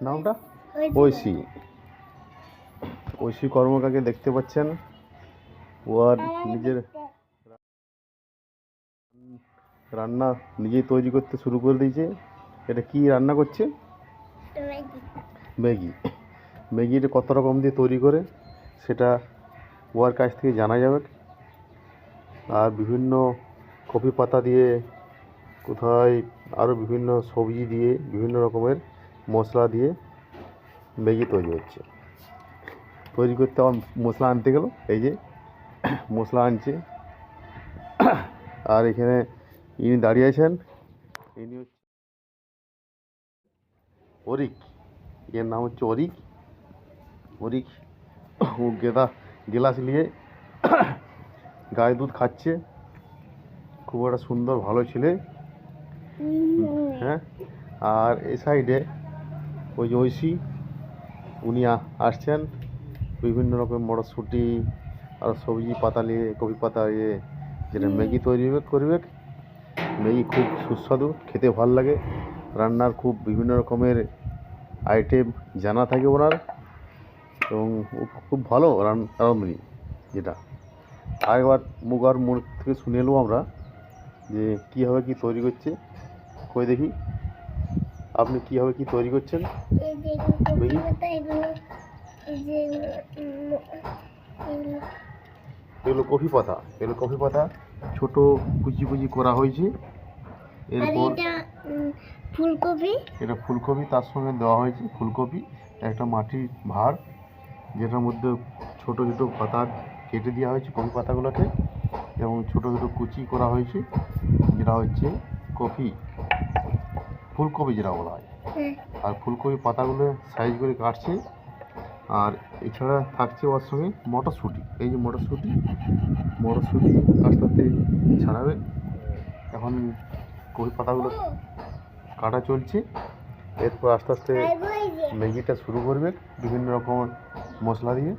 নামটা ঐশী। ঐশী কর্মকারকে দেখতে পাচ্ছেন, ও আর নিজের রান্না নিজেই তৈরি করতে শুরু করে দিয়েছে। এটা কি রান্না করছে? ম্যাগি। ম্যাগিটা কত রকম দিয়ে তৈরি করে সেটা ওর কাছ থেকে জানা যাবে। আর বিভিন্ন কফি পাতা দিয়ে, কোথায় আরও বিভিন্ন সবজি দিয়ে, বিভিন্ন রকমের মশলা দিয়ে ম্যাগি তৈরি হচ্ছে। তৈরি করতে আমার মশলা আনতে গেল, এই যে মশলা আনছে। আর এখানে ইনি দাঁড়িয়ে আছেন, ইনি হচ্ছে অরিক। এর নাম হচ্ছে অরিক। অরিক ও গেলাস নিয়ে গায়ে দুধ খাচ্ছে। খুব একটা সুন্দর ভালো ছেলে। হ্যাঁ, আর এই সাইডে ওই যে ঐশী, উনি আসছেন বিভিন্ন রকম মটরশুঁটি আর সবজি পাতা নিয়ে, কপি পাতা নিয়ে, যেটা ম্যাগি তৈরি করবে। ম্যাগি খুব সুস্বাদু, খেতে ভালো লাগে। রান্নার খুব বিভিন্ন রকমের আইটেম জানা থাকে ওনার, এবং খুব ভালো রাঁধুনি। যেটা আরেকবার মুখ থেকে শুনে এলো আমরা যে কীভাবে কী তৈরি করছে। কই দেখি আপনি কীভাবে কী তৈরি করছেন। এগুলো কফি পাতা, এগুলো কফি পাতা ছোটো কুচি কুচি করা হয়েছে। এরপর ফুলকপি, এটা ফুলকপি, তার সঙ্গে দেওয়া হয়েছে ফুলকপি একটা মাটির ভাঁড়, যেটার মধ্যে ছোটো ছোটো পাতা কেটে দেওয়া হয়েছে কফি পাতাগুলোকে, এবং ছোটো ছোটো কুচি করা হয়েছে, যেটা হচ্ছে ফুলকপি যেটা বলা হয়। আর ফুলকপি পাতাগুলো সাইজ করে কাটছে। আর এছাড়া থাকছে ওর সঙ্গে মটরশুঁটি। এই যে মটরশুঁটি আস্তে আস্তে ছাড়াবে। এখন কফি পাতাগুলো কাটা চলছে। এরপর আস্তে আস্তে ম্যাগিটা শুরু করবে বিভিন্ন রকম মশলা দিয়ে।